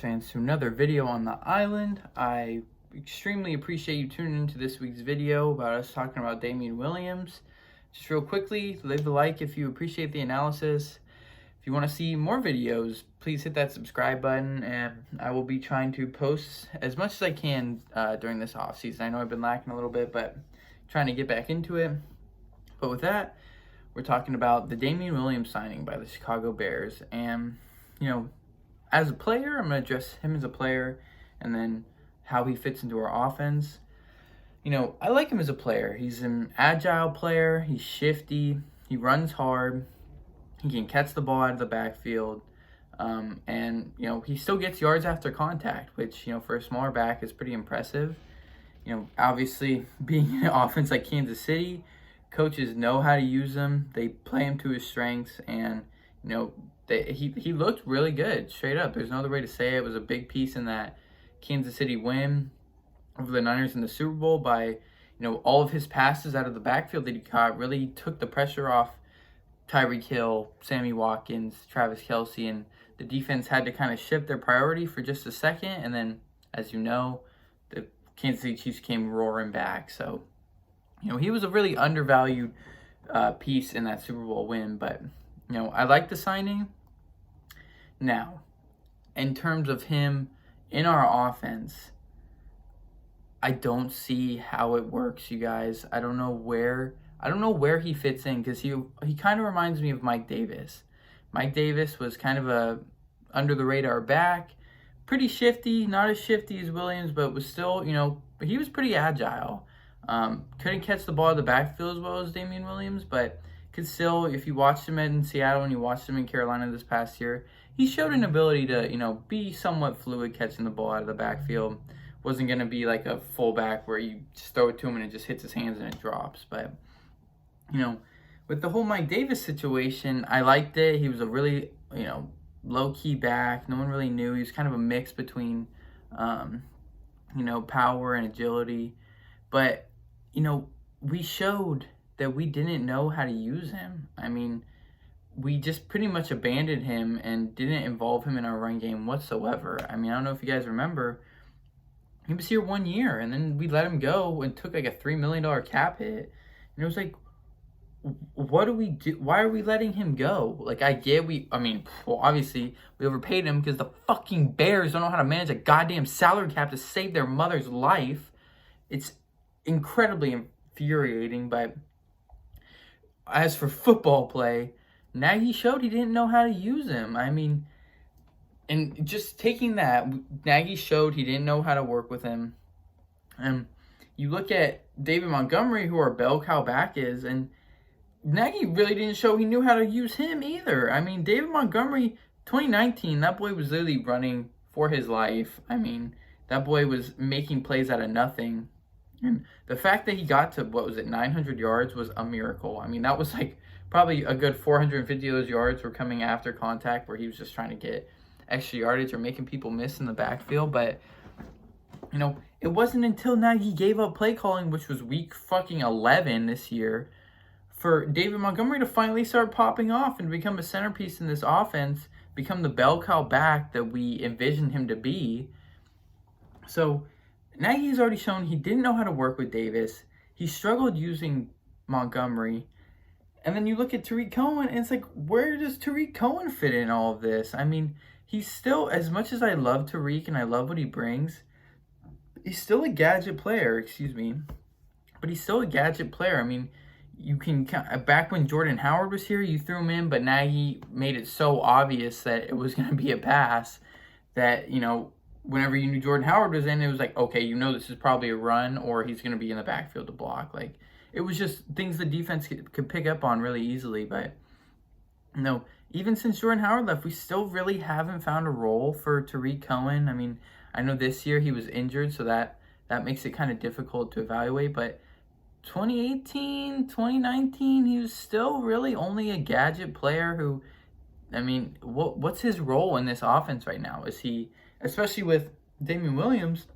fans, to another video on the island. I extremely appreciate you tuning into this week's video about us talking about Damien Williams. Just real quickly, leave a like if you appreciate the analysis. If you want to see more videos, please hit that subscribe button, and I will be trying to post as much as I can during this off season. I know I've been lacking a little bit, but trying to get back into it. But with that, we're talking about the Damien Williams signing by the Chicago Bears. And, as a player, I'm going to address him as a player and then how he fits into our offense. I like him as a player. He's an agile player. He's shifty. He runs hard. He can catch the ball out of the backfield. And he still gets yards after contact, which, for a smaller back is pretty impressive. Obviously, being in an offense like Kansas City, coaches know how to use him. They play him to his strengths, and, he looked really good, straight up. There's no other way to say it. It was a big piece in that Kansas City win over the Niners in the Super Bowl by, all of his passes out of the backfield that he caught really took the pressure off Tyreek Hill, Sammy Watkins, Travis Kelce, and the defense had to kind of shift their priority for just a second. And then, as you know, the Kansas City Chiefs came roaring back. So, he was a really undervalued piece in that Super Bowl win. But, I like the signing. Now, in terms of him in our offense, I don't see how it works, you guys. I don't know where he fits in, because he kind of reminds me of Mike Davis. Mike Davis was kind of a under the radar back, pretty shifty, not as shifty as Williams, but was still, he was pretty agile. Couldn't catch the ball in the backfield as well as Damien Williams, but could still, if you watched him in Seattle and you watched him in Carolina this past year, he showed an ability to, be somewhat fluid catching the ball out of the backfield. Wasn't going to be like a fullback where you just throw it to him and it just hits his hands and it drops. But, with the whole Mike Davis situation, I liked it. He was a really, low-key back. No one really knew. He was kind of a mix between, power and agility. But, we showed that we didn't know how to use him. I mean, we just pretty much abandoned him and didn't involve him in our run game whatsoever. I mean, I don't know if you guys remember, he was here 1 year, and then we let him go and took like a $3 million cap hit. And it was like, what do we do? Why are we letting him go? Like, obviously, we overpaid him because the fucking Bears don't know how to manage a goddamn salary cap to save their mother's life. It's incredibly infuriating, but as for football play, Nagy showed he didn't know how to use him. I mean, and just taking that, Nagy showed he didn't know how to work with him. And you look at David Montgomery, who our bell cow back is, and Nagy really didn't show he knew how to use him either. I mean, David Montgomery, 2019, that boy was literally running for his life. I mean, that boy was making plays out of nothing. And the fact that he got to, 900 yards was a miracle. I mean, that was like probably a good 450 of those yards were coming after contact, where he was just trying to get extra yardage or making people miss in the backfield. But, it wasn't until Nagy gave up play calling, which was week fucking 11 this year, for David Montgomery to finally start popping off and become a centerpiece in this offense, become the bell cow back that we envisioned him to be. So Nagy's already shown he didn't know how to work with Davis. He struggled using Montgomery. And then you look at Tariq Cohen, and it's like, where does Tariq Cohen fit in all of this? I mean, he's still, as much as I love Tariq and I love what he brings, he's still a gadget player, but he's still a gadget player. I mean, you can, back when Jordan Howard was here, you threw him in, but Nagy made it so obvious that it was going to be a pass that, whenever you knew Jordan Howard was in, it was like, okay, this is probably a run, or he's going to be in the backfield to block. Like, it was just things the defense could pick up on really easily. But, even since Jordan Howard left, we still really haven't found a role for Tariq Cohen. I mean, I know this year he was injured, so that makes it kind of difficult to evaluate. But 2018, 2019, he was still really only a gadget player who, what's his role in this offense right now? Is he, especially with Damien Williams,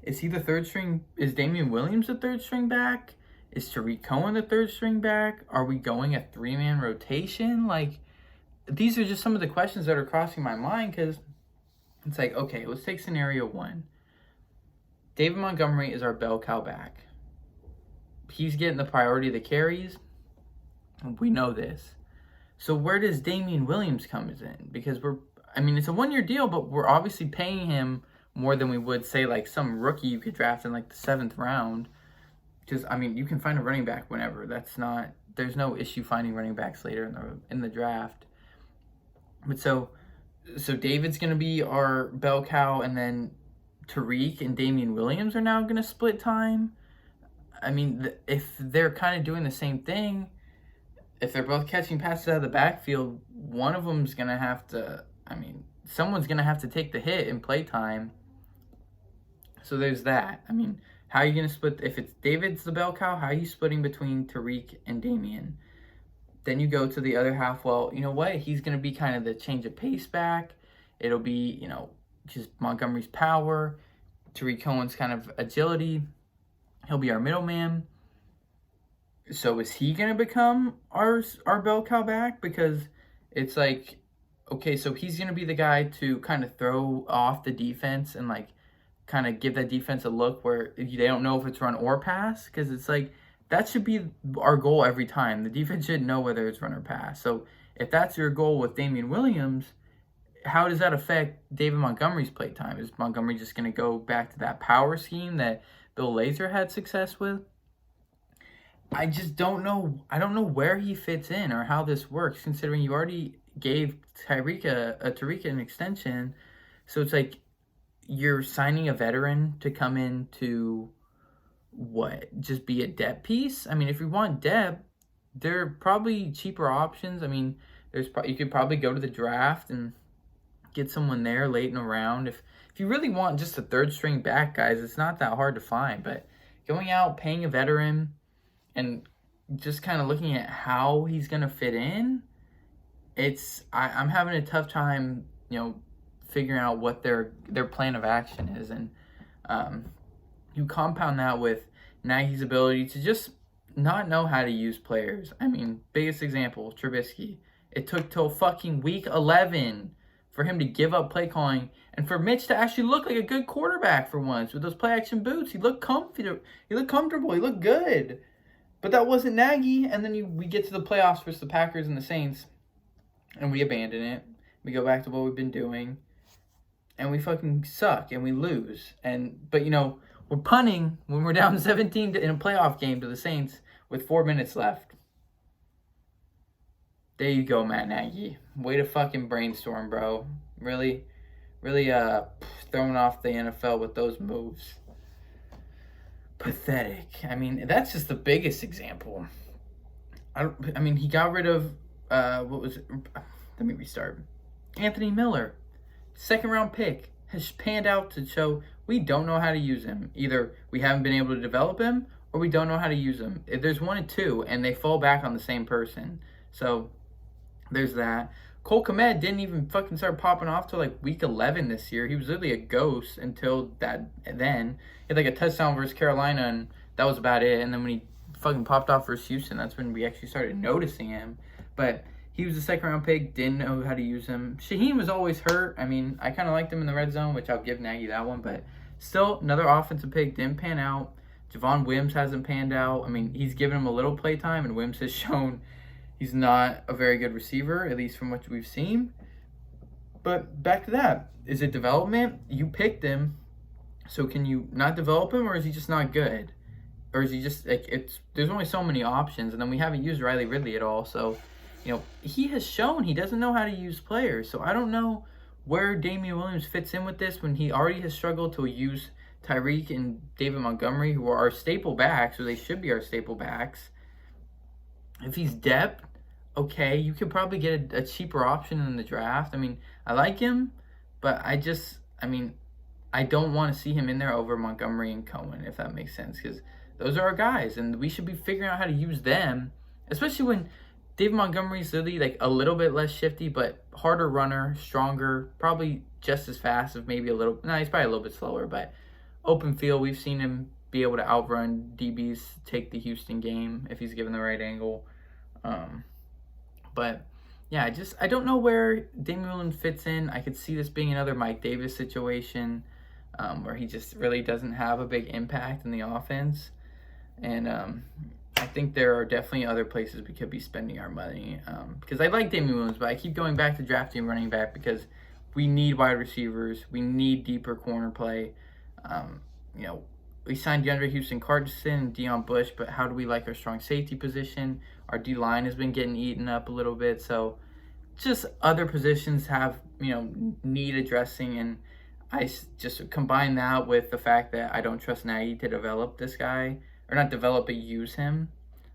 is he the third string? Is Damien Williams the third string back? Is Tariq Cohen the third string back? Are we going a three-man rotation? Like, these are just some of the questions that are crossing my mind, because, It's like, okay, let's take scenario one. David Montgomery is our bell cow back. He's getting the priority of the carries. We know this. So where does Damien Williams comes in? Because it's a 1-year deal, but we're obviously paying him more than we would say like some rookie you could draft in like the 7th round. Because you can find a running back whenever. There's no issue finding running backs later in the draft. But so David's gonna be our bell cow, and then Tariq and Damien Williams are now gonna split time. If they're kind of doing the same thing, if they're both catching passes out of the backfield, one of them's gonna have to. Someone's gonna have to take the hit in play time. So there's that. How are you going to split? If it's David's the bell cow, how are you splitting between Tariq and Damien? Then you go to the other half. Well, you know what? He's going to be kind of the change of pace back. It'll be, just Montgomery's power. Tariq Cohen's kind of agility. He'll be our middleman. So is he going to become our bell cow back? Because it's like, okay, so he's going to be the guy to kind of throw off the defense and like kind of give that defense a look where they don't know if it's run or pass, because it's like that should be our goal every time. The defense should know whether it's run or pass. So if that's your goal with Damien Williams, how does that affect David Montgomery's play time? Is Montgomery just going to go back to that power scheme that Bill Lazor had success with? I just don't know. I don't know where he fits in or how this works, considering you already gave Tariq an extension. So it's like, you're signing a veteran to come in to just be a depth piece? If you want depth, there are probably cheaper options. You could probably go to the draft and get someone there late in a round. If you really want just a third string back, guys, it's not that hard to find. But going out, paying a veteran, and just kind of looking at how he's going to fit in, I'm having a tough time, figuring out what their plan of action is. And you compound that with Nagy's ability to just not know how to use players. Biggest example, Trubisky. It took till fucking week 11 for him to give up play calling and for Mitch to actually look like a good quarterback for once with those play action boots. He looked comfortable. He looked good. But that wasn't Nagy. And then we get to the playoffs versus the Packers and the Saints, and we abandon it. We go back to what we've been doing, and we fucking suck, and we lose. But we're punting when we're down 17 in a playoff game to the Saints with 4 minutes left. There you go, Matt Nagy. Way to fucking brainstorm, bro. Really throwing off the NFL with those moves. Pathetic. That's just the biggest example. He got rid of, let me restart. Anthony Miller, 2nd round pick, has panned out to show we don't know how to use him. Either we haven't been able to develop him, or we don't know how to use him. If there's one and two, and they fall back on the same person. So there's that. Cole Kmet didn't even fucking start popping off till like week 11 this year. He was literally a ghost until that. Then he had like a touchdown versus Carolina, and that was about it. And then when he fucking popped off versus Houston, that's when we actually started noticing him. But he was a 2nd round pick, didn't know how to use him. Shaheen was always hurt. I kind of liked him in the red zone, which I'll give Nagy that one. But still, another offensive pick, didn't pan out. Javon Wims hasn't panned out. He's given him a little play time, and Wims has shown he's not a very good receiver, at least from what we've seen. But back to that. Is it development? You picked him, so can you not develop him, or is he just not good? Or is he just, there's only so many options, and then we haven't used Riley Ridley at all, so, he has shown he doesn't know how to use players, so I don't know where Damien Williams fits in with this when he already has struggled to use Tyreek and David Montgomery, who are our staple backs, or they should be our staple backs. If he's depth, okay, you could probably get a cheaper option in the draft. I like him, but I don't want to see him in there over Montgomery and Cohen, if that makes sense, because those are our guys, and we should be figuring out how to use them, especially when David Montgomery's literally like a little bit less shifty, but harder runner, stronger, probably just as fast, if maybe he's probably a little bit slower, but open field, we've seen him be able to outrun DBs, take the Houston game if he's given the right angle. But yeah, I don't know where Damien Williams fits in. I could see this being another Mike Davis situation, where he just really doesn't have a big impact in the offense. And I think there are definitely other places we could be spending our money. Because I like Damien Williams, but I keep going back to drafting running back because we need wide receivers. We need deeper corner play. Um, you know, we signed DeAndre Houston-Carson and Dion Bush, but how do we like our strong safety position? Our D-line has been getting eaten up a little bit. So just other positions have, need addressing. And just combine that with the fact that I don't trust Nagy to develop this guy, or not develop, but use him,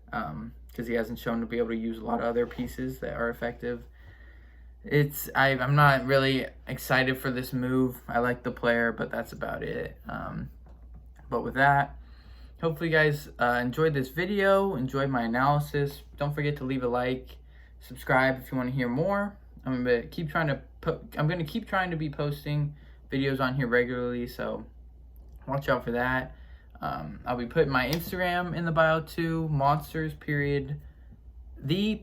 because he hasn't shown to be able to use a lot of other pieces that are effective. I'm not really excited for this move. I like the player, but that's about it. But with that, hopefully you guys enjoyed this video, enjoyed my analysis. Don't forget to leave a like, subscribe if you want to hear more. I'm gonna keep trying to be posting videos on here regularly, so watch out for that. I'll be putting my Instagram in the bio too. Monsters period of the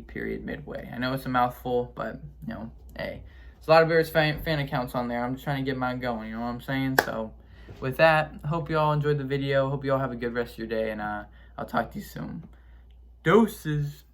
period midway. I know it's a mouthful, but hey, there's a lot of Bears fan accounts on there. I'm just trying to get mine going. You know what I'm saying? So with that, hope you all enjoyed the video. Hope you all have a good rest of your day, and I'll talk to you soon. Doses.